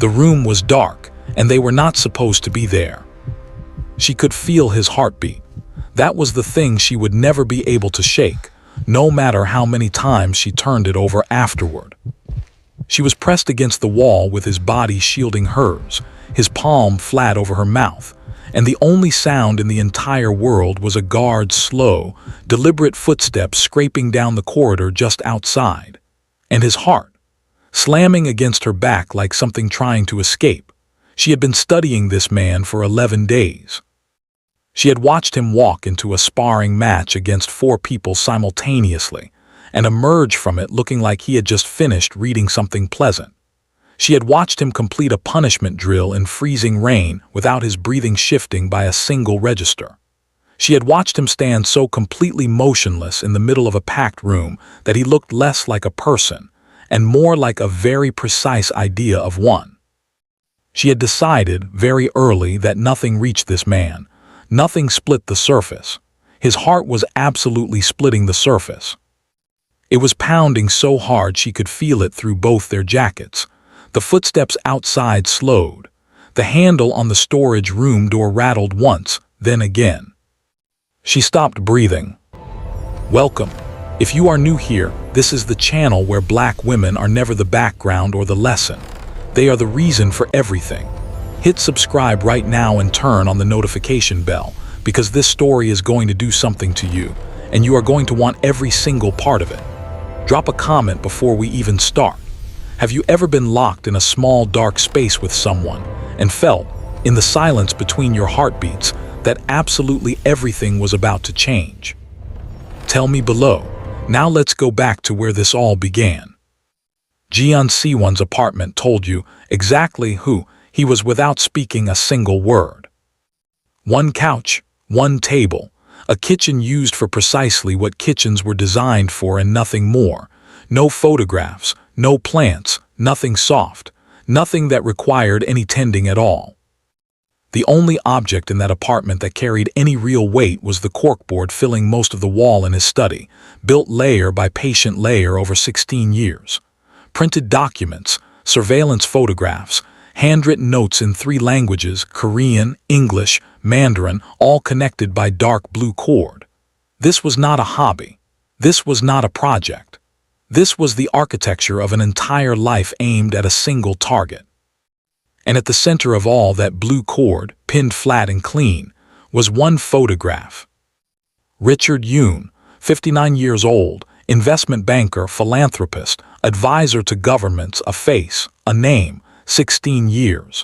The room was dark, and they were not supposed to be there. She could feel his heartbeat. That was the thing she would never be able to shake, no matter how many times she turned it over afterward. She was pressed against the wall with his body shielding hers, his palm flat over her mouth, and the only sound in the entire world was a guard's slow, deliberate footsteps scraping down the corridor just outside, and his heart, slamming against her back like something trying to escape. She had been studying this man for 11 days. She had watched him walk into a sparring match against 4 people simultaneously and emerge from it looking like he had just finished reading something pleasant. She had watched him complete a punishment drill in freezing rain without his breathing shifting by a single register. She had watched him stand so completely motionless in the middle of a packed room that he looked less like a person and more like a very precise idea of one. She had decided very early that nothing reached this man. Nothing split the surface. His heart was absolutely splitting the surface. It was pounding so hard she could feel it through both their jackets. The footsteps outside slowed. The handle on the storage room door rattled once, then again. She stopped breathing. Welcome. If you are new here, this is the channel where black women are never the background or the lesson. They are the reason for everything. Hit subscribe right now and turn on the notification bell, because this story is going to do something to you, and you are going to want every single part of it. Drop a comment before we even start. Have you ever been locked in a small dark space with someone and felt, in the silence between your heartbeats, that absolutely everything was about to change? Tell me below. Now let's go back to where this all began. Jeon Siwon's apartment told you exactly who he was without speaking a single word. One couch, one table, a kitchen used for precisely what kitchens were designed for and nothing more. No photographs, no plants, nothing soft, nothing that required any tending at all. The only object in that apartment that carried any real weight was the corkboard filling most of the wall in his study, built layer by patient layer over 16 years. Printed documents, surveillance photographs, handwritten notes in 3 languages, Korean, English, Mandarin, all connected by dark blue cord. This was not a hobby. This was not a project. This was the architecture of an entire life aimed at a single target. And at the center of all that blue cord, pinned flat and clean, was one photograph. Richard Yoon, 59 years old, investment banker, philanthropist, advisor to governments, a face, a name, 16 years.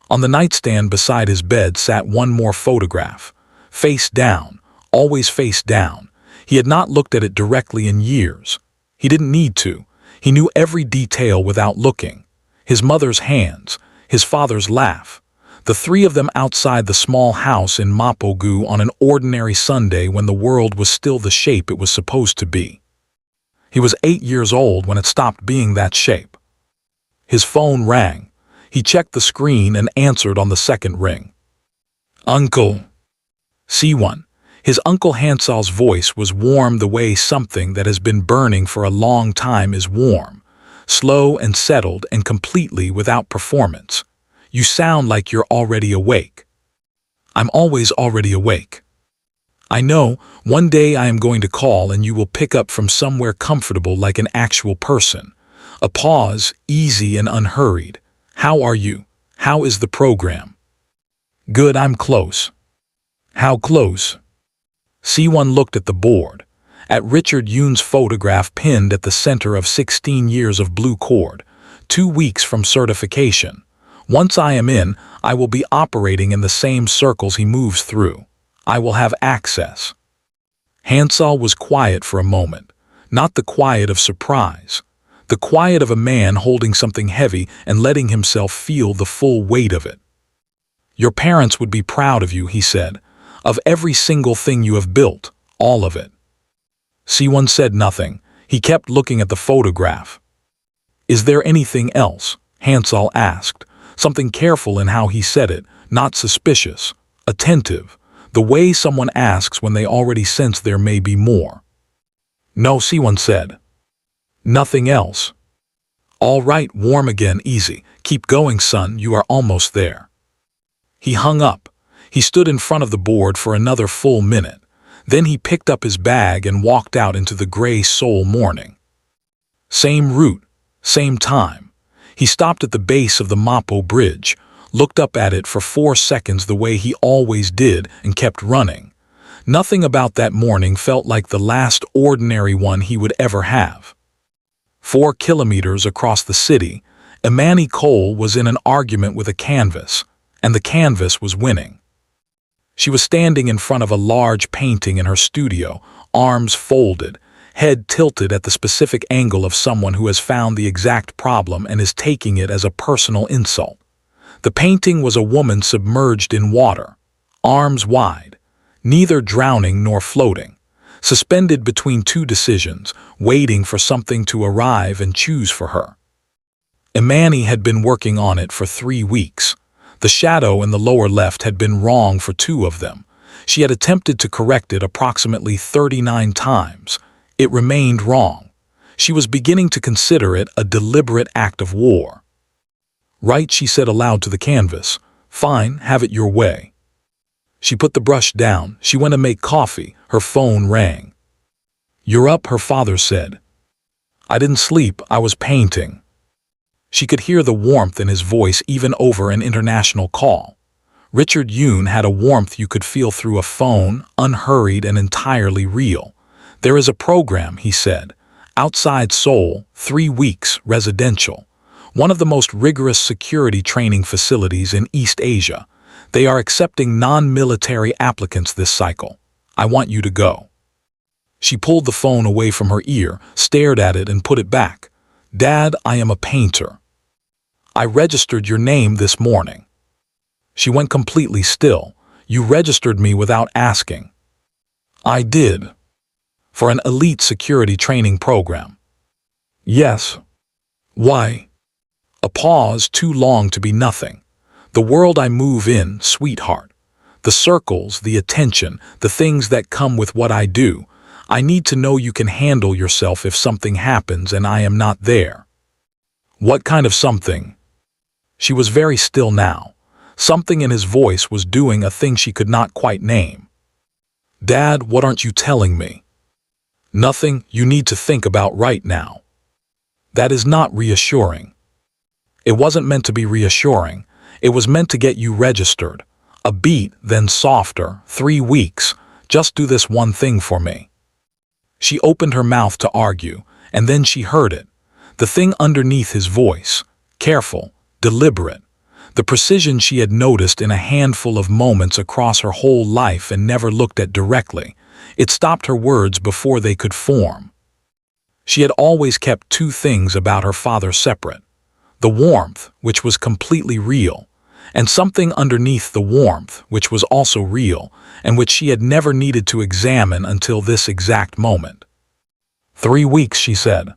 On the nightstand beside his bed sat one more photograph, face down, always face down. He had not looked at it directly in years. He didn't need to. He knew every detail without looking. His mother's hands, his father's laugh, the 3 of them outside the small house in Mapogu on an ordinary Sunday when the world was still the shape it was supposed to be. He was 8 years old when it stopped being that shape. His phone rang. He checked the screen and answered on the second ring. Uncle Siwon. His Uncle Hansal's voice was warm the way something that has been burning for a long time is warm, slow and settled and completely without performance. You sound like you're already awake. I'm always already awake. I know, one day I am going to call and you will pick up from somewhere comfortable like an actual person. A pause, easy and unhurried. How are you? How is the program? Good, I'm close. How close? Siwon looked at the board, at Richard Yoon's photograph pinned at the center of 16 years of blue cord, 2 weeks from certification. Once I am in, I will be operating in the same circles he moves through. I will have access. Hansal was quiet for a moment, not the quiet of surprise. The quiet of a man holding something heavy and letting himself feel the full weight of it. Your parents would be proud of you, he said, of every single thing you have built, all of it. Siwon said nothing. He kept looking at the photograph. Is there anything else? Hansal asked, something careful in how he said it, not suspicious, attentive, the way someone asks when they already sense there may be more. No, Siwon said. Nothing else. All right, warm again, easy. Keep going, son, you are almost there. He hung up. He stood in front of the board for another full minute. Then he picked up his bag and walked out into the gray Seoul morning. Same route, same time. He stopped at the base of the Mapo Bridge, looked up at it for 4 seconds the way he always did, and kept running. Nothing about that morning felt like the last ordinary one he would ever have. 4 kilometers across the city, Imani Cole was in an argument with a canvas, and the canvas was winning. She was standing in front of a large painting in her studio, arms folded, head tilted at the specific angle of someone who has found the exact problem and is taking it as a personal insult. The painting was a woman submerged in water, arms wide, neither drowning nor floating, suspended between 2 decisions, waiting for something to arrive and choose for her. Imani had been working on it for 3 weeks. The shadow in the lower left had been wrong for 2 of them. She had attempted to correct it approximately 39 times. It remained wrong. She was beginning to consider it a deliberate act of war. Right, she said aloud to the canvas. Fine, have it your way. She put the brush down. She went to make coffee. Her phone rang. You're up, her father said. I didn't sleep, I was painting. She could hear the warmth in his voice even over an international call. Richard Yoon had a warmth you could feel through a phone, unhurried and entirely real. There is a program, he said. Outside Seoul, 3 weeks, residential. One of the most rigorous security training facilities in East Asia. They are accepting non-military applicants this cycle. I want you to go. She pulled the phone away from her ear, stared at it and put it back. Dad, I am a painter. I registered your name this morning. She went completely still. You registered me without asking. I did. For an elite security training program. Yes. Why? A pause too long to be nothing. The world I move in, sweetheart. The circles, the attention, the things that come with what I do. I need to know you can handle yourself if something happens and I am not there. What kind of something? She was very still now. Something in his voice was doing a thing she could not quite name. Dad, what aren't you telling me? Nothing you need to think about right now. That is not reassuring. It wasn't meant to be reassuring. It was meant to get you registered. A beat, then softer, 3 weeks. Just do this one thing for me. She opened her mouth to argue, and then she heard it. The thing underneath his voice. Careful, deliberate. The precision she had noticed in a handful of moments across her whole life and never looked at directly. It stopped her words before they could form. She had always kept 2 things about her father separate. The warmth, which was completely real, and something underneath the warmth, which was also real, and which she had never needed to examine until this exact moment. 3 weeks, she said.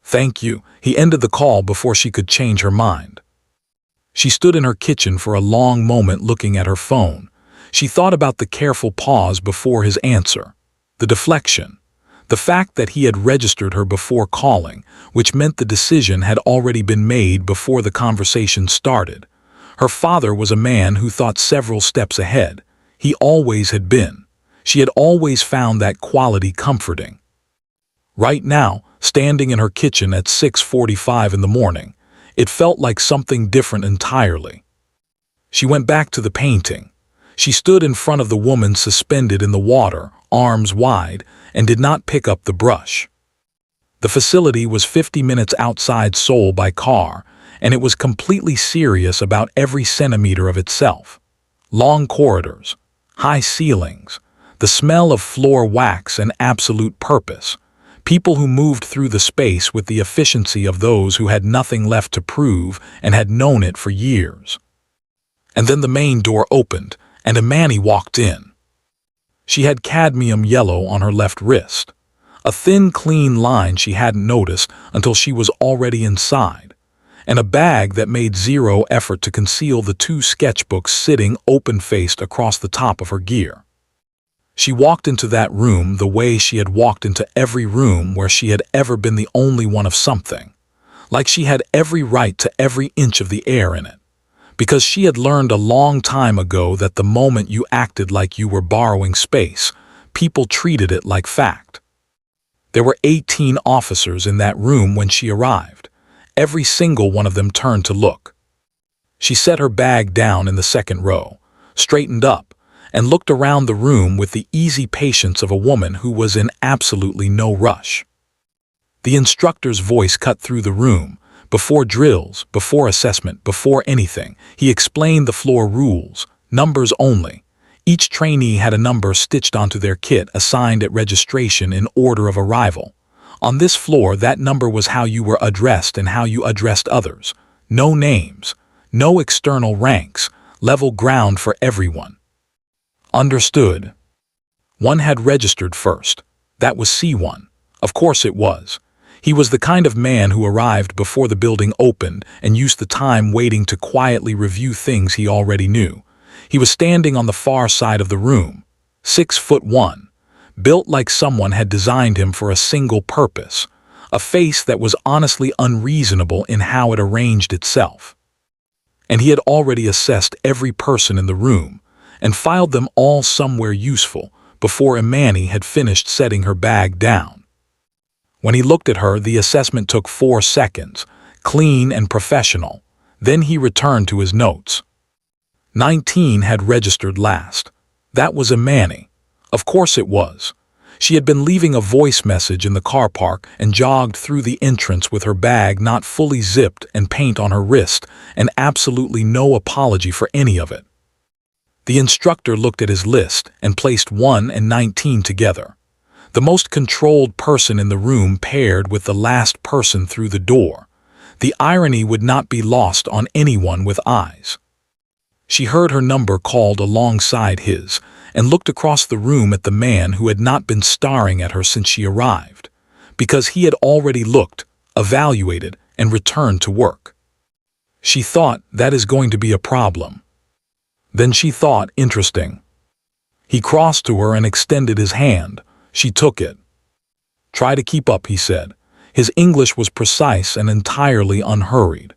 Thank you. He ended the call before she could change her mind. She stood in her kitchen for a long moment looking at her phone. She thought about the careful pause before his answer, the deflection, the fact that he had registered her before calling, which meant the decision had already been made before the conversation started. Her father was a man who thought several steps ahead. He always had been. She had always found that quality comforting. Right now, standing in her kitchen at 6:45 in the morning, it felt like something different entirely. She went back to the painting. She stood in front of the woman suspended in the water, arms wide, and did not pick up the brush. The facility was 50 minutes outside Seoul by car, and it was completely serious about every centimeter of itself. Long corridors, high ceilings, the smell of floor wax and absolute purpose. People who moved through the space with the efficiency of those who had nothing left to prove and had known it for years. And then the main door opened, and Imani walked in. She had cadmium yellow on her left wrist, a thin, clean line she hadn't noticed until she was already inside, and a bag that made zero effort to conceal the 2 sketchbooks sitting open-faced across the top of her gear. She walked into that room the way she had walked into every room where she had ever been the only one of something, like she had every right to every inch of the air in it, because she had learned a long time ago that the moment you acted like you were borrowing space, people treated it like fact. There were 18 officers in that room when she arrived. Every single one of them turned to look. She set her bag down in the second row, straightened up, and looked around the room with the easy patience of a woman who was in absolutely no rush. The instructor's voice cut through the room. Before drills, before assessment, before anything, he explained the floor rules, numbers only. Each trainee had a number stitched onto their kit assigned at registration in order of arrival. On this floor, that number was how you were addressed and how you addressed others. No names, no external ranks, level ground for everyone. Understood. One had registered first. That was Siwon. Of course it was. He was the kind of man who arrived before the building opened and used the time waiting to quietly review things he already knew. He was standing on the far side of the room, 6'1", built like someone had designed him for a single purpose, a face that was honestly unreasonable in how it arranged itself. And he had already assessed every person in the room and filed them all somewhere useful before Imani had finished setting her bag down. When he looked at her, the assessment took 4 seconds, clean and professional. Then he returned to his notes. 19 had registered last. That was Imani. Of course it was. She had been leaving a voice message in the car park and jogged through the entrance with her bag not fully zipped and paint on her wrist, and absolutely no apology for any of it. The instructor looked at his list and placed 1 and 19 together. The most controlled person in the room paired with the last person through the door. The irony would not be lost on anyone with eyes. She heard her number called alongside his and looked across the room at the man who had not been staring at her since she arrived, because he had already looked, evaluated, and returned to work. She thought, that is going to be a problem. Then she thought, interesting. He crossed to her and extended his hand. She took it. Try to keep up, he said. His English was precise and entirely unhurried.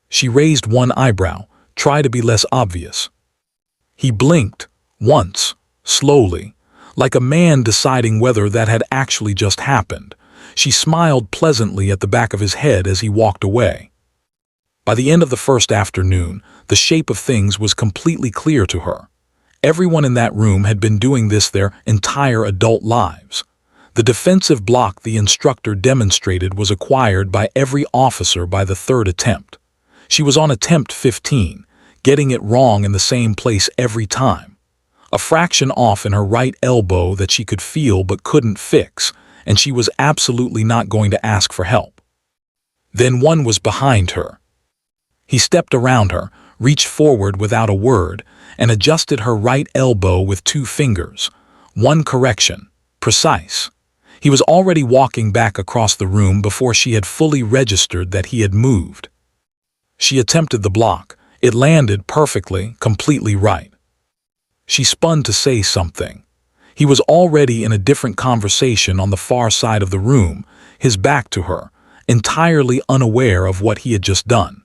She raised one eyebrow. Try to be less obvious. He blinked, once, slowly, like a man deciding whether that had actually just happened. She smiled pleasantly at the back of his head as he walked away. By the end of the first afternoon, the shape of things was completely clear to her. Everyone in that room had been doing this their entire adult lives. The defensive block the instructor demonstrated was acquired by every officer by the third attempt. She was on attempt 15, getting it wrong in the same place every time. A fraction off in her right elbow that she could feel but couldn't fix, and she was absolutely not going to ask for help. Then one was behind her. He stepped around her, reached forward without a word, and adjusted her right elbow with 2 fingers. One correction, precise. He was already walking back across the room before she had fully registered that he had moved. She attempted the block. It landed perfectly, completely right. She spun to say something. He was already in a different conversation on the far side of the room, his back to her, entirely unaware of what he had just done.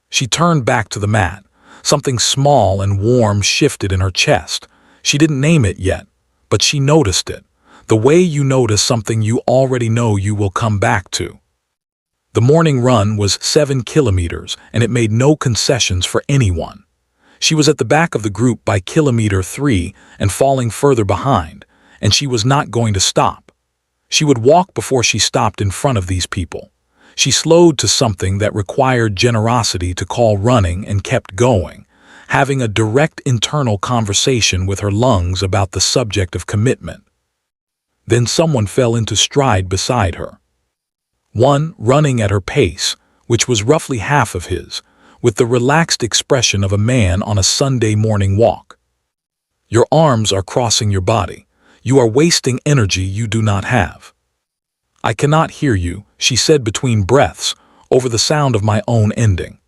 She turned back to the mat. Something small and warm shifted in her chest. She didn't name it yet, but she noticed it. The way you notice something you already know you will come back to. The morning run was 7 kilometers, and it made no concessions for anyone. She was at the back of the group by kilometer 3 and falling further behind, and she was not going to stop. She would walk before she stopped in front of these people. She slowed to something that required generosity to call running and kept going, having a direct internal conversation with her lungs about the subject of commitment. Then someone fell into stride beside her. One running at her pace, which was roughly half of his, with the relaxed expression of a man on a Sunday morning walk. Your arms are crossing your body. You are wasting energy you do not have. I cannot hear you, she said between breaths, over the sound of my own ending.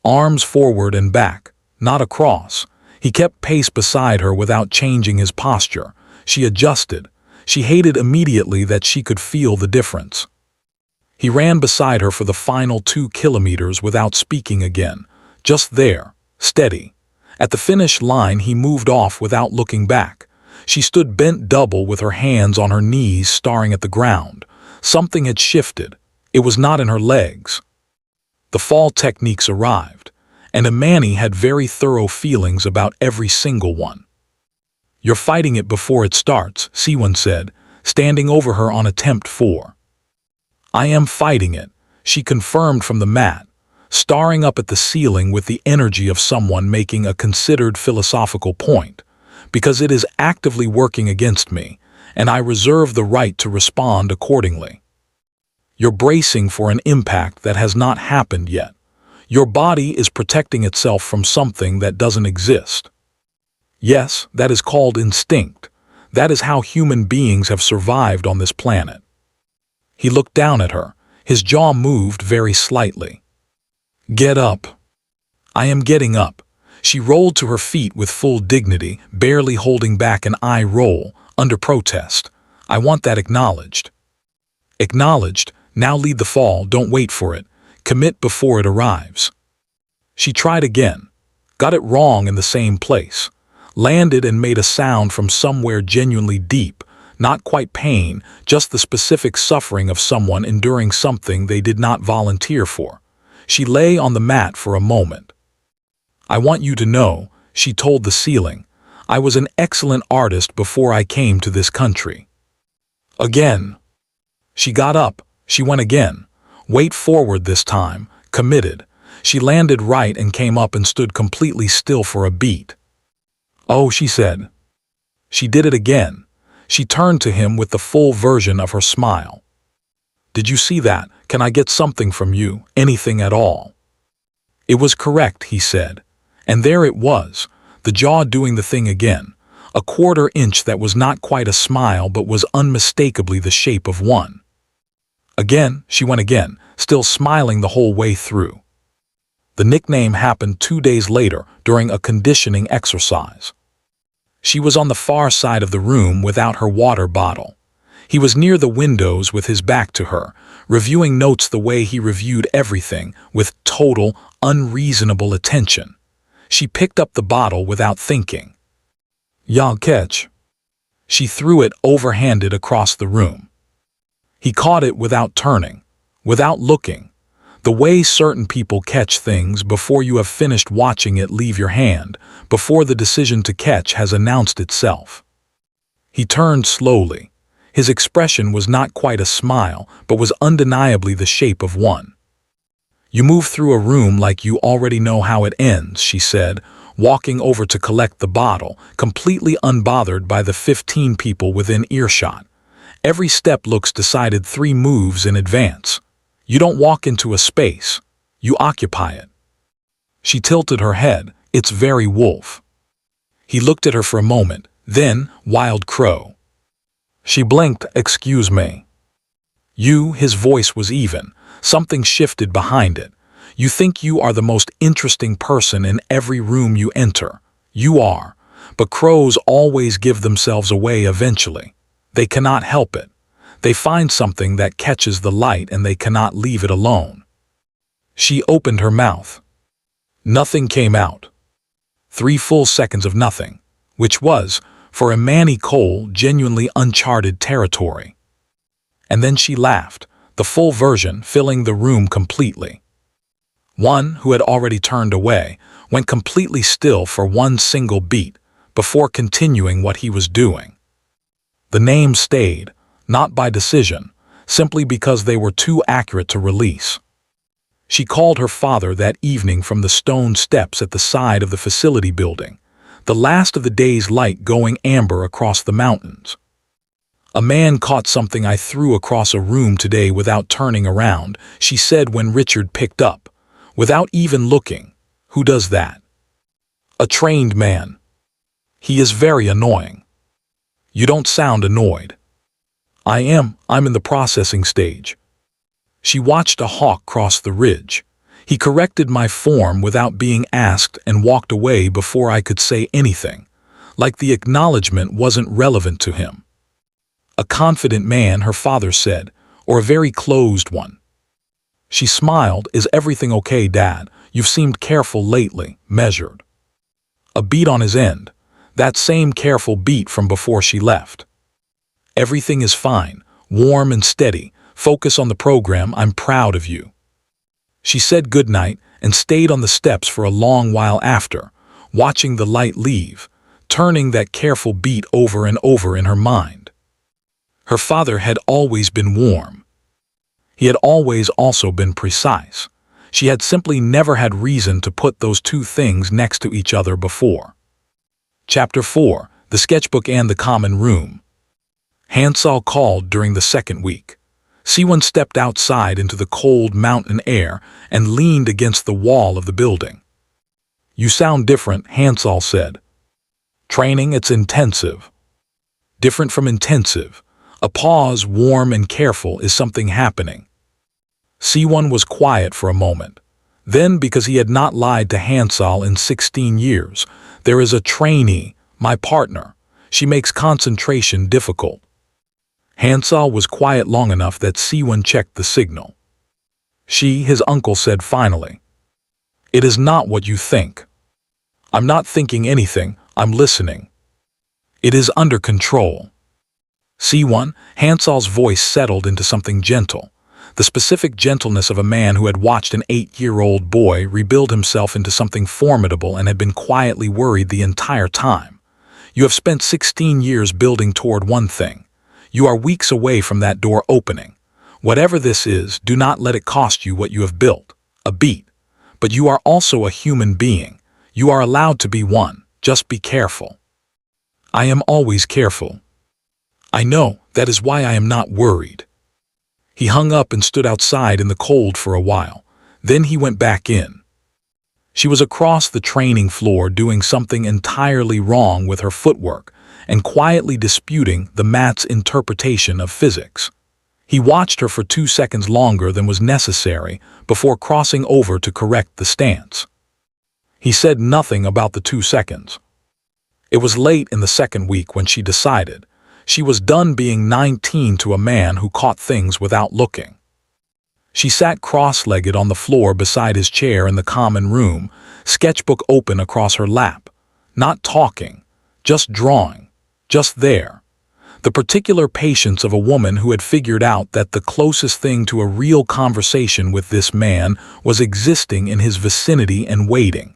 Arms forward and back, not across. He kept pace beside her without changing his posture. She adjusted. She hated immediately that she could feel the difference. He ran beside her for the final 2 kilometers without speaking again, just there, steady. At the finish line he moved off without looking back. She stood bent double with her hands on her knees staring at the ground. Something had shifted. It was not in her legs. The fall techniques arrived, and Imani had very thorough feelings about every single one. "You're fighting it before it starts," Siwon said, standing over her on attempt 4. "I am fighting it," she confirmed from the mat, staring up at the ceiling with the energy of someone making a considered philosophical point, "because it is actively working against me, and I reserve the right to respond accordingly. You're bracing for an impact that has not happened yet. Your body is protecting itself from something that doesn't exist. Yes, that is called instinct. That is how human beings have survived on this planet." He looked down at her. His jaw moved very slightly. "Get up." "I am getting up." She rolled to her feet with full dignity, barely holding back an eye roll, under protest. "I want that acknowledged." "Acknowledged. Now lead the fall, don't wait for it. Commit before it arrives." She tried again. Got it wrong in the same place. Landed and made a sound from somewhere genuinely deep, not quite pain, just the specific suffering of someone enduring something they did not volunteer for. She lay on the mat for a moment. "I want you to know," she told the ceiling, "I was an excellent artist before I came to this country." Again. She got up. She went again. Weight forward this time, committed. She landed right and came up and stood completely still for a beat. "Oh," she said. She did it again. She turned to him with the full version of her smile. "Did you see that? Can I get something from you? Anything at all?" "It was correct," he said. And there it was, the jaw doing the thing again. A 1/4 inch that was not quite a smile but was unmistakably the shape of one. Again, she went again, still smiling the whole way through. The nickname happened 2 days later during a conditioning exercise. She was on the far side of the room without her water bottle. He was near the windows with his back to her, reviewing notes the way he reviewed everything, with total, unreasonable attention. She picked up the bottle without thinking. "Y'all catch." She threw it overhanded across the room. He caught it without turning, without looking. The way certain people catch things before you have finished watching it leave your hand, before the decision to catch has announced itself. He turned slowly. His expression was not quite a smile, but was undeniably the shape of one. "You move through a room like you already know how it ends," she said, walking over to collect the bottle, completely unbothered by the 15 people within earshot. "Every step looks decided 3 moves in advance. You don't walk into a space. You occupy it." She tilted her head. "It's very wolf." He looked at her for a moment, then, "Wild crow." She blinked. "Excuse me." "You," his voice was even. Something shifted behind it. "You think you are the most interesting person in every room you enter. You are. But crows always give themselves away eventually. They cannot help it. They find something that catches the light and they cannot leave it alone." She opened her mouth. Nothing came out. 3 full seconds of nothing, which was, for Imani Cole, genuinely uncharted territory. And then she laughed, the full version filling the room completely. One, who had already turned away, went completely still for 1 single beat, before continuing what he was doing. The name stayed, not by decision, simply because they were too accurate to release. She called her father that evening from the stone steps at the side of the facility building, the last of the day's light going amber across the mountains. "A man caught something I threw across a room today without turning around," she said when Richard picked up, without even looking. "Who does that?" "A trained man. He is very annoying." "You don't sound annoyed." I'm in the processing stage." She watched a hawk cross the ridge. He corrected my form without being asked and walked away before I could say anything, like the acknowledgement wasn't relevant to him. "A confident man," her father said, "or a very closed one." She smiled. Is everything okay, Dad? You've seemed careful lately, measured. A beat on his end. That same careful beat from before she left. Everything is fine, warm and steady. Focus on the program. I'm proud of you. She said goodnight and stayed on the steps for a long while after, watching the light leave, turning that careful beat over and over in her mind. Her father had always been warm. He had always also been precise. She had simply never had reason to put those two things next to each other before. Chapter 4. The Sketchbook and the Common Room. Hansol called during the second week. Siwon stepped outside into the cold mountain air and leaned against the wall of the building. You sound different, Hansol said. Training, it's intensive. Different from intensive. A pause, warm and careful, is something happening. Siwon was quiet for a moment. Then, because he had not lied to Hansol in 16 years, there is a trainee, my partner. She makes concentration difficult. Hansol was quiet long enough that Siwon checked the signal. She, his uncle, said finally. It is not what you think. I'm not thinking anything, I'm listening. It is under control. Siwon, Hansol's voice settled into something gentle. The specific gentleness of a man who had watched an 8-year-old boy rebuild himself into something formidable and had been quietly worried the entire time. You have spent 16 years building toward one thing. You are weeks away from that door opening. Whatever this is, do not let it cost you what you have built, a beat. But you are also a human being. You are allowed to be one. Just be careful. I am always careful. I know, that is why I am not worried. He hung up and stood outside in the cold for a while. Then he went back in. She was across the training floor doing something entirely wrong with her footwork and quietly disputing the mat's interpretation of physics. He watched her for 2 seconds longer than was necessary before crossing over to correct the stance. He said nothing about the 2 seconds. It was late in the second week when she decided. She was done being 19 to a man who caught things without looking. She sat cross-legged on the floor beside his chair in the common room, sketchbook open across her lap. Not talking, just drawing, just there. The particular patience of a woman who had figured out that the closest thing to a real conversation with this man was existing in his vicinity and waiting.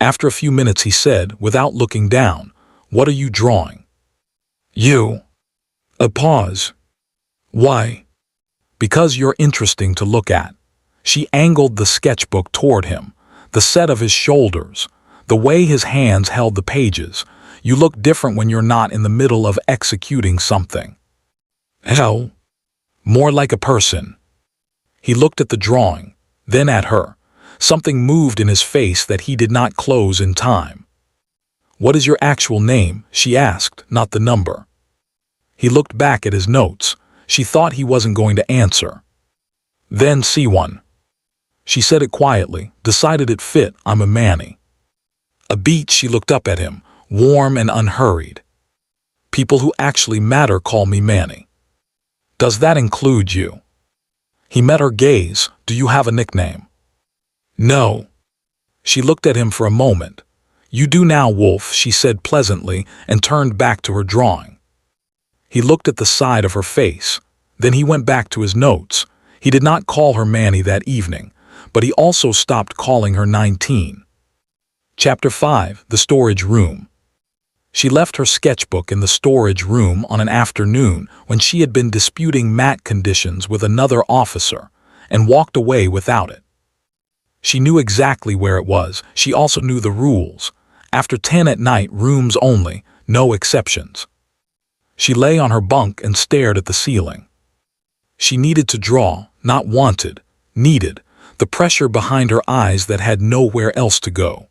After a few minutes he said, without looking down, "What are you drawing?" "You." A pause. "Why?" "Because you're interesting to look at." She angled the sketchbook toward him, the set of his shoulders, the way his hands held the pages. You look different when you're not in the middle of executing something. How? More like a person. He looked at the drawing, then at her. Something moved in his face that he did not close in time. "What is your actual name?" she asked, not the number. He looked back at his notes. She thought he wasn't going to answer. Then Siwon. She said it quietly, decided it fit. "I'm Imani." A beat. She looked up at him, warm and unhurried. "People who actually matter call me Manny. Does that include you?" He met her gaze. "Do you have a nickname?" "No." She looked at him for a moment. "You do now, Wolf," she said pleasantly and turned back to her drawing. He looked at the side of her face. Then he went back to his notes. He did not call her Manny that evening, but he also stopped calling her 19. Chapter 5. The Storage Room. She left her sketchbook in the storage room on an afternoon when she had been disputing mat conditions with another officer and walked away without it. She knew exactly where it was. She also knew the rules. After 10 at night, rooms only, no exceptions. She lay on her bunk and stared at the ceiling. She needed to draw, not wanted, needed, the pressure behind her eyes that had nowhere else to go.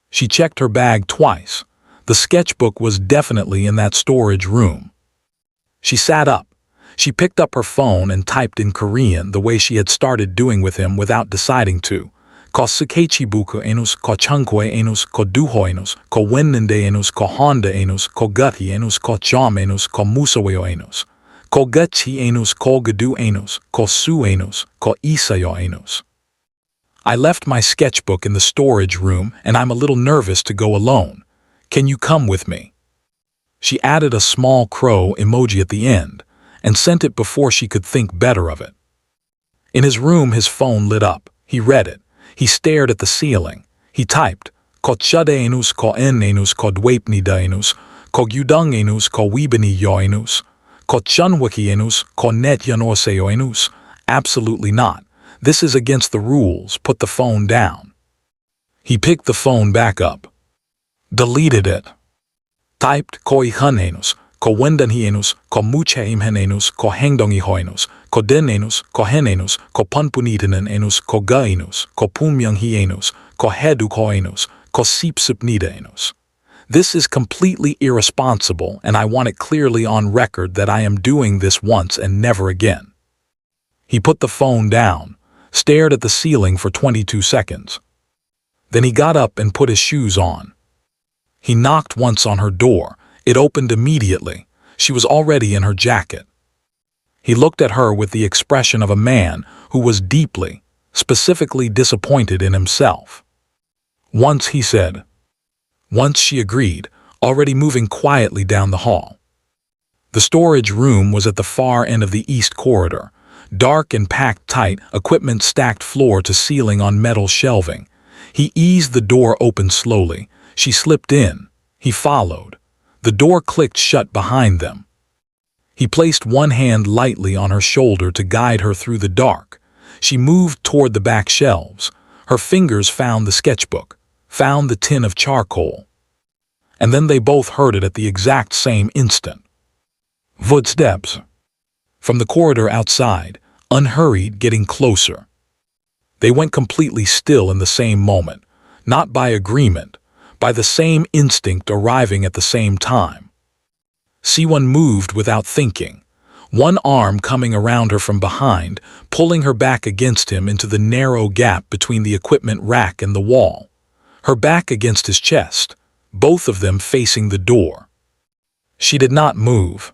She checked her bag twice. The sketchbook was definitely in that storage room. She sat up. She picked up her phone and typed in Korean the way she had started doing with him without deciding to. Ko sketchbook enus, ko chungkwe enus, ko duho enus, ko wennende enus, ko honda enus, ko guthi enus, ko chom enus, ko musaweo enus. ko gachi anus, ko gadu anus, ko su anus, ko isayo anus. I left my sketchbook in the storage room and I'm a little nervous to go alone. Can you come with me? She added a small crow emoji at the end and sent it before she could think better of it. In his room, his phone lit up. He read it. He stared at the ceiling. He typed, ko chade anus, ko en anus, ko dwapni da anus, ko gyudang anus, ko wibani yo anus, ko chunwaki anus, ko net yanoseo anus. Absolutely not. This is against the rules. Put the phone down. He picked the phone back up. Deleted it. Typed ko ihanenus, ko wendanhienus, ko muchaimhenenus, ko hengdongihoenus, ko denenus, ko henenus, ko punpunitenenus, ko gainus, ko pumyanghienus, ko hedukoenus, ko sipsipnidaenus. This is completely irresponsible, and I want it clearly on record that I am doing this once and never again. He put the phone down, stared at the ceiling for 22 seconds. Then he got up and put his shoes on. He knocked once on her door. It opened immediately. She was already in her jacket. He looked at her with the expression of a man who was deeply, specifically disappointed in himself. Once, he said. Once, she agreed, already moving quietly down the hall. The storage room was at the far end of the east corridor, dark and packed tight, equipment stacked floor to ceiling on metal shelving. He eased the door open slowly. She slipped in. He followed. The door clicked shut behind them. He placed one hand lightly on her shoulder to guide her through the dark. She moved toward the back shelves. Her fingers found the sketchbook, found the tin of charcoal. And then they both heard it at the exact same instant. Footsteps. From the corridor outside, unhurried, getting closer. They went completely still in the same moment, not by agreement, by the same instinct arriving at the same time. Siwon moved without thinking, one arm coming around her from behind, pulling her back against him into the narrow gap between the equipment rack and the wall, her back against his chest, both of them facing the door. She did not move.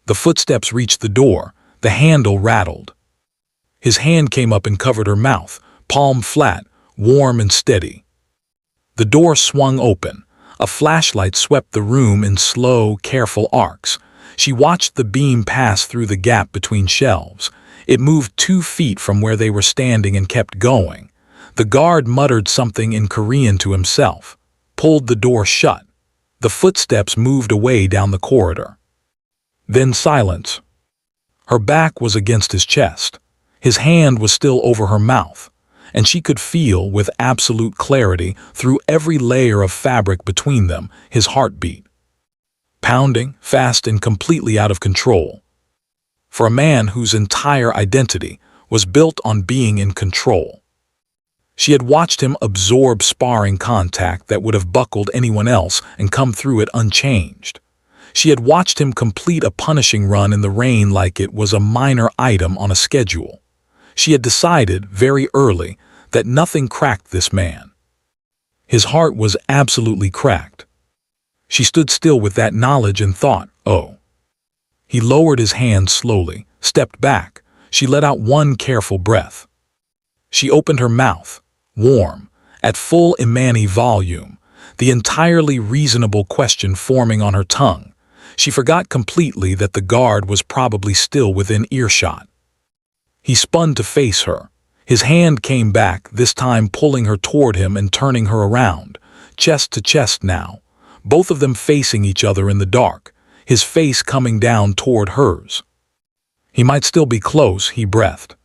The footsteps reached the door, the handle rattled. His hand came up and covered her mouth, palm flat, warm and steady. The door swung open. A flashlight swept the room in slow, careful arcs. She watched the beam pass through the gap between shelves. It moved 2 feet from where they were standing and kept going. The guard muttered something in Korean to himself, pulled the door shut. The footsteps moved away down the corridor. Then silence. Her back was against his chest. His hand was still over her mouth, and she could feel with absolute clarity through every layer of fabric between them his heartbeat. Pounding, fast and completely out of control. For a man whose entire identity was built on being in control. She had watched him absorb sparring contact that would have buckled anyone else and come through it unchanged. She had watched him complete a punishing run in the rain like it was a minor item on a schedule. She had decided very early that nothing cracked this man. His heart was absolutely cracked. She stood still with that knowledge and thought, oh. He lowered his hand slowly, stepped back. She let out one careful breath. She opened her mouth, warm, at full Imani volume, the entirely reasonable question forming on her tongue. She forgot completely that the guard was probably still within earshot. He spun to face her. His hand came back, this time pulling her toward him and turning her around, chest to chest now, both of them facing each other in the dark, his face coming down toward hers. He might still be close, he breathed.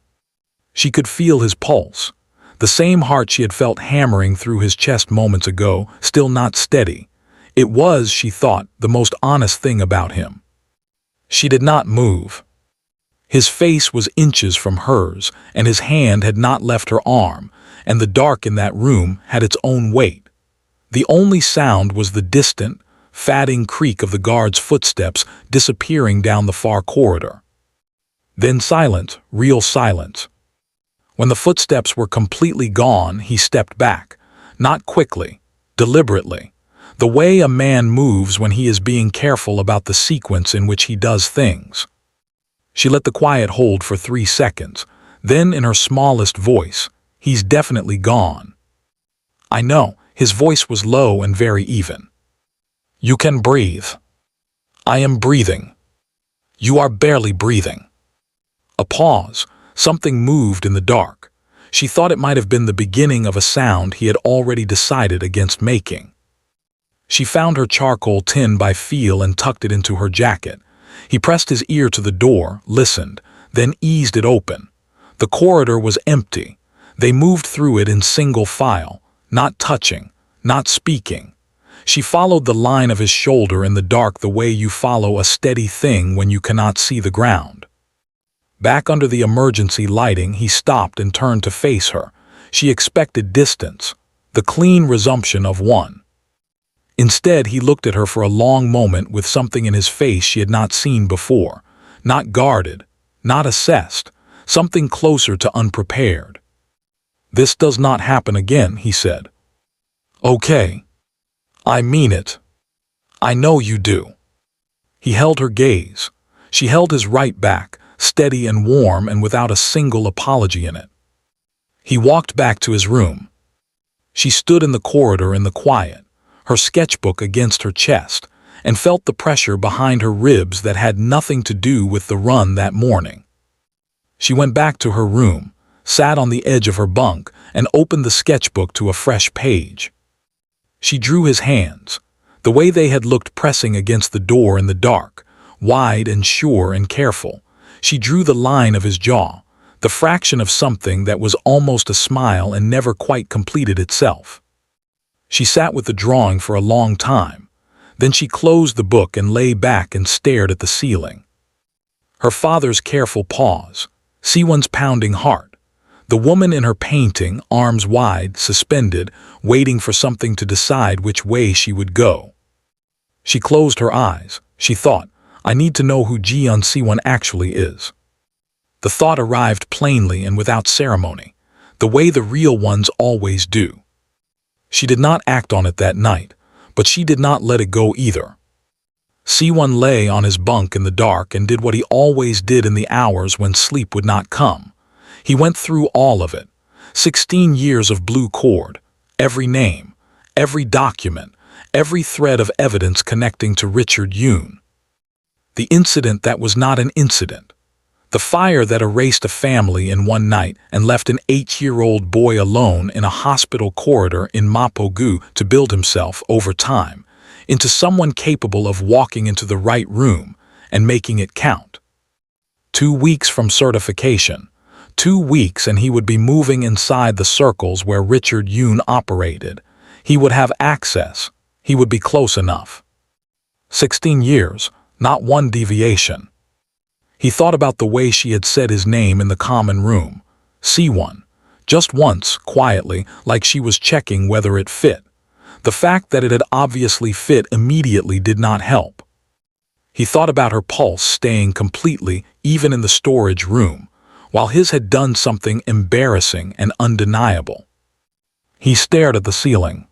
She could feel his pulse, the same heart she had felt hammering through his chest moments ago, still not steady. It was, she thought, the most honest thing about him. She did not move. His face was inches from hers, and his hand had not left her arm, and the dark in that room had its own weight. The only sound was the distant, fatting creak of the guard's footsteps disappearing down the far corridor. Then silence, real silence. When the footsteps were completely gone, he stepped back, not quickly, deliberately, the way a man moves when he is being careful about the sequence in which he does things. She let the quiet hold for 3 seconds. Then, in her smallest voice, "He's definitely gone." "I know." His voice was low and very even. "You can breathe." "I am breathing." "You are barely breathing." A pause. Something moved in the dark. She thought it might have been the beginning of a sound he had already decided against making. She found her charcoal tin by feel and tucked it into her jacket. He pressed his ear to the door, listened, then eased it open. The corridor was empty. They moved through it in single file, not touching, not speaking. She followed the line of his shoulder in the dark the way you follow a steady thing when you cannot see the ground. Back under the emergency lighting, he stopped and turned to face her. She expected distance, the clean resumption of one. Instead, he looked at her for a long moment with something in his face she had not seen before. Not guarded, not assessed, something closer to unprepared. "This does not happen again," he said. "Okay. I mean it. I know you do." He held her gaze. She held his right back, steady and warm and without a single apology in it. He walked back to his room. She stood in the corridor in the quiet, her sketchbook against her chest, and felt the pressure behind her ribs that had nothing to do with the run that morning. She went back to her room, sat on the edge of her bunk, and opened the sketchbook to a fresh page. She drew his hands, the way they had looked pressing against the door in the dark, wide and sure and careful. She drew the line of his jaw, the fraction of something that was almost a smile and never quite completed itself. She sat with the drawing for a long time. Then she closed the book and lay back and stared at the ceiling. Her father's careful pause, Siwon's pounding heart, the woman in her painting, arms wide, suspended, waiting for something to decide which way she would go. She closed her eyes. She thought, "I need to know who Jeon Siwon actually is." The thought arrived plainly and without ceremony, the way the real ones always do. She did not act on it that night, but she did not let it go either. Siwon lay on his bunk in the dark and did what he always did in the hours when sleep would not come. He went through all of it, 16 years of blue cord, every name, every document, every thread of evidence connecting to Richard Yoon. The incident that was not an incident. The fire that erased a family in one night and left an 8-year-old boy alone in a hospital corridor in Mapogu to build himself, over time, into someone capable of walking into the right room and making it count. 2 weeks from certification. 2 weeks and he would be moving inside the circles where Richard Yoon operated. He would have access. He would be close enough. 16 years. Not one deviation. He thought about the way she had said his name in the common room, Siwon, just once, quietly, like she was checking whether it fit. The fact that it had obviously fit immediately did not help. He thought about her pulse staying completely, even in the storage room, while his had done something embarrassing and undeniable. He stared at the ceiling.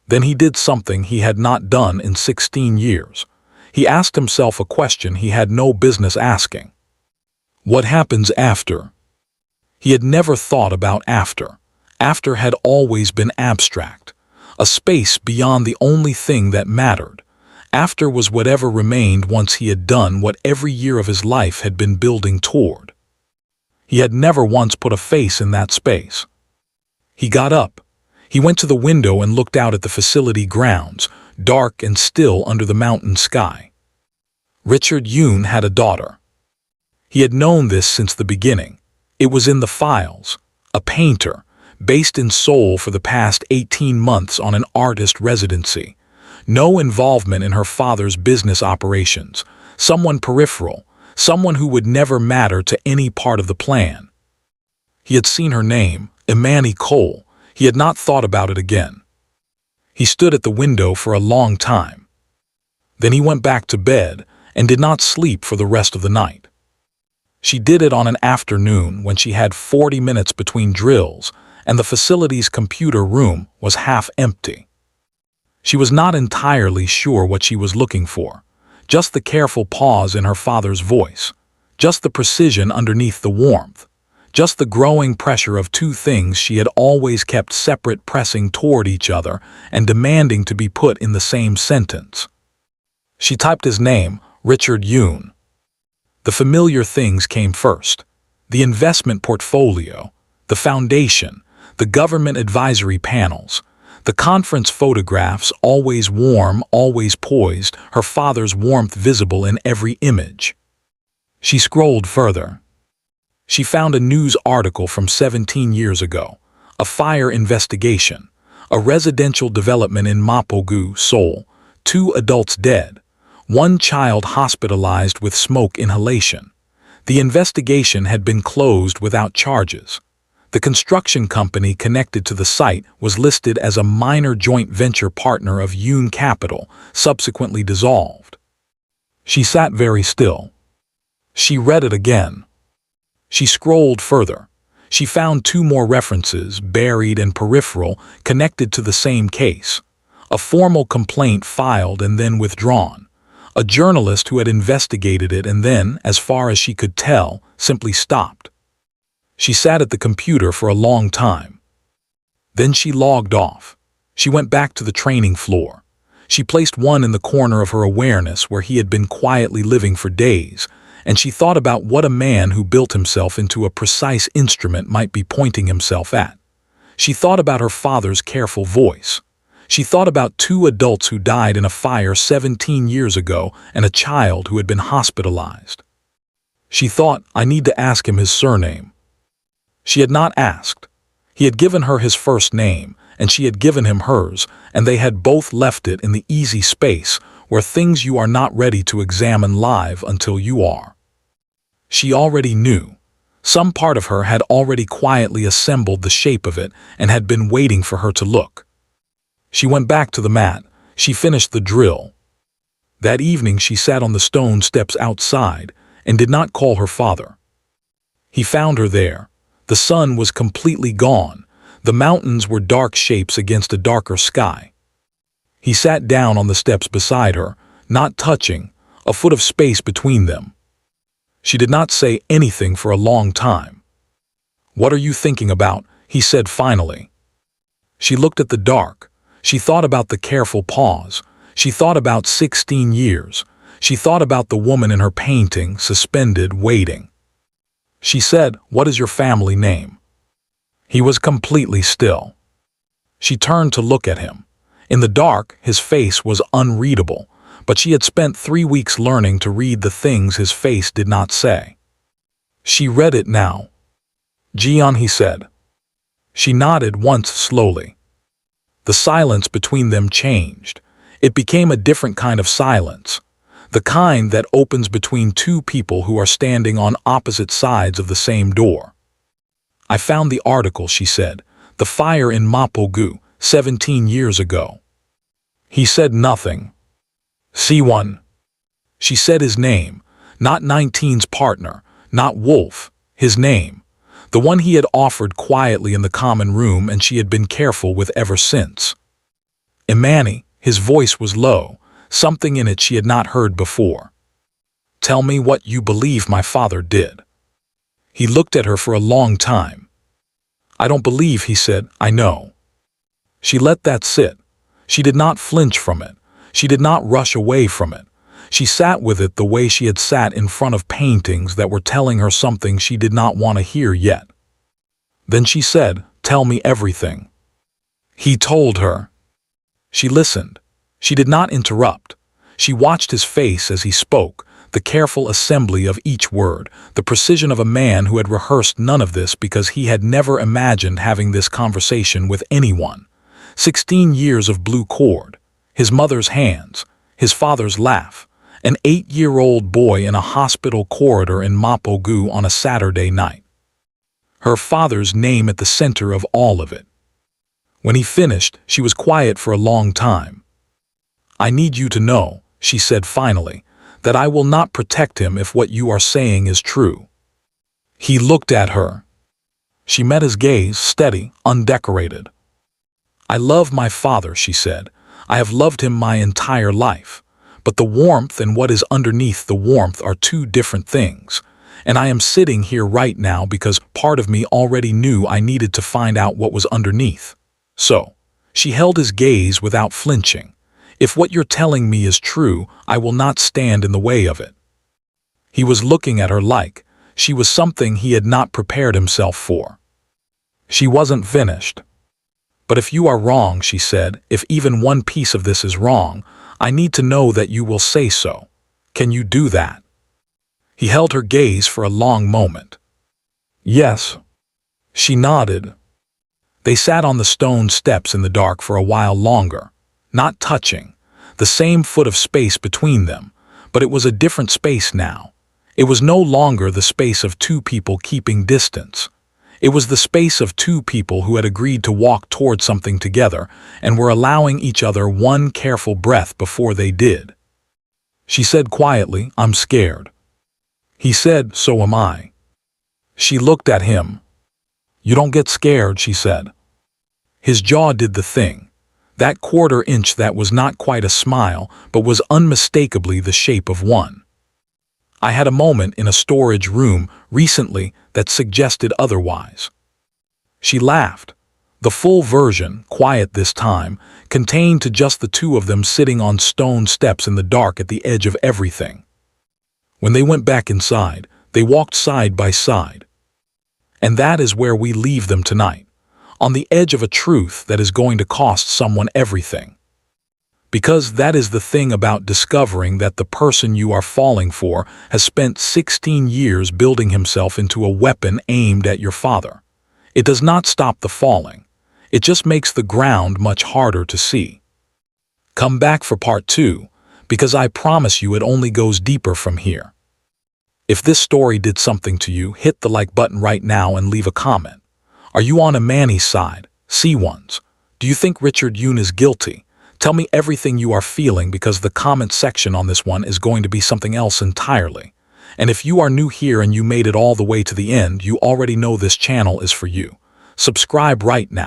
Then he did something he had not done in 16 years. He asked himself a question he had no business asking. What happens after? He had never thought about after. After had always been abstract, a space beyond the only thing that mattered. After was whatever remained once he had done what every year of his life had been building toward. He had never once put a face in that space. He got up. He went to the window and looked out at the facility grounds, dark and still under the mountain sky. Richard Yoon had a daughter. He had known this since the beginning. It was in the files. A painter, based in Seoul for the past 18 months on an artist residency. No involvement in her father's business operations. Someone peripheral, someone who would never matter to any part of the plan. He had seen her name, Imani Cole. He had not thought about it again. He stood at the window for a long time. Then he went back to bed and did not sleep for the rest of the night. She did it on an afternoon when she had 40 minutes between drills and the facility's computer room was half empty. She was not entirely sure what she was looking for, just the careful pause in her father's voice, just the precision underneath the warmth, just the growing pressure of two things she had always kept separate pressing toward each other and demanding to be put in the same sentence. She typed his name, Richard Yoon. The familiar things came first. The investment portfolio, the foundation, the government advisory panels, the conference photographs, always warm, always poised, her father's warmth visible in every image. She scrolled further. She found a news article from 17 years ago, a fire investigation, a residential development in Mapogu, Seoul, 2 adults dead, 1 child hospitalized with smoke inhalation. The investigation had been closed without charges. The construction company connected to the site was listed as a minor joint venture partner of Yoon Capital, subsequently dissolved. She sat very still. She read it again. She scrolled further. She found 2 more references, buried and peripheral, connected to the same case. A formal complaint filed and then withdrawn. A journalist who had investigated it and then, as far as she could tell, simply stopped. She sat at the computer for a long time. Then she logged off. She went back to the training floor. She placed one in the corner of her awareness where he had been quietly living for days, and she thought about what a man who built himself into a precise instrument might be pointing himself at. She thought about her father's careful voice. She thought about 2 adults who died in a fire 17 years ago and a child who had been hospitalized. She thought, I need to ask him his surname. She had not asked. He had given her his first name, and she had given him hers, and they had both left it in the easy space where things you are not ready to examine live until you are. She already knew. Some part of her had already quietly assembled the shape of it and had been waiting for her to look. She went back to the mat. She finished the drill. That evening she sat on the stone steps outside and did not call her father. He found her there. The sun was completely gone. The mountains were dark shapes against a darker sky. He sat down on the steps beside her, not touching, a foot of space between them. She did not say anything for a long time. What are you thinking about? He said finally. She looked at the dark. She thought about the careful pause. She thought about 16 years. She thought about the woman in her painting, suspended, waiting. She said, "What is your family name?" He was completely still. She turned to look at him. In the dark, his face was unreadable, but she had spent 3 weeks learning to read the things his face did not say. She read it now. "Jeon," he said. She nodded once slowly. The silence between them changed. It became a different kind of silence, the kind that opens between 2 people who are standing on opposite sides of the same door. "I found the article," she said, "the fire in Mapogu, 17 years ago." He said nothing. "Siwon." She said his name, not 19's partner, not Wolf, his name, the one he had offered quietly in the common room and she had been careful with ever since. Imani, his voice was low, something in it she had not heard before. "Tell me what you believe my father did." He looked at her for a long time. "I don't believe," he said, "I know." She let that sit. She did not flinch from it. She did not rush away from it. She sat with it the way she had sat in front of paintings that were telling her something she did not want to hear yet. Then she said, "Tell me everything." He told her. She listened. She did not interrupt. She watched his face as he spoke, the careful assembly of each word, the precision of a man who had rehearsed none of this because he had never imagined having this conversation with anyone. 16 years of blue cord, his mother's hands, his father's laugh, an 8-year-old boy in a hospital corridor in Mapogu on a Saturday night. Her father's name at the center of all of it. When he finished, she was quiet for a long time. "I need you to know," she said finally, "that I will not protect him if what you are saying is true." He looked at her. She met his gaze, steady, undecorated. "I love my father," she said. "I have loved him my entire life. But the warmth and what is underneath the warmth are 2 different things. And I am sitting here right now because part of me already knew I needed to find out what was underneath. So, she held his gaze without flinching. If what you're telling me is true, I will not stand in the way of it. He was looking at her like she was something he had not prepared himself for. She wasn't finished. But if you are wrong, she said, if even one piece of this is wrong, I need to know that you will say so. Can you do that? He held her gaze for a long moment. Yes. She nodded. They sat on the stone steps in the dark for a while longer, not touching, the same foot of space between them, but it was a different space now. It was no longer the space of two people keeping distance. It was the space of two people who had agreed to walk toward something together and were allowing each other one careful breath before they did. She said quietly, I'm scared. He said, so am I. She looked at him. You don't get scared, she said. His jaw did the thing. That quarter inch that was not quite a smile, but was unmistakably the shape of one. I had a moment in a storage room recently that suggested otherwise. She laughed. The full version, quiet this time, contained to just the two of them sitting on stone steps in the dark at the edge of everything. When they went back inside, they walked side by side. And that is where we leave them tonight, on the edge of a truth that is going to cost someone everything. Because that is the thing about discovering that the person you are falling for has spent 16 years building himself into a weapon aimed at your father. It does not stop the falling. It just makes the ground much harder to see. Come back for part 2, because I promise you it only goes deeper from here. If this story did something to you, hit the like button right now and leave a comment. Are you on Imani's side, Siwon's? Do you think Richard Yoon is guilty? Tell me everything you are feeling, because the comment section on this one is going to be something else entirely. And if you are new here and you made it all the way to the end, you already know this channel is for you. Subscribe right now.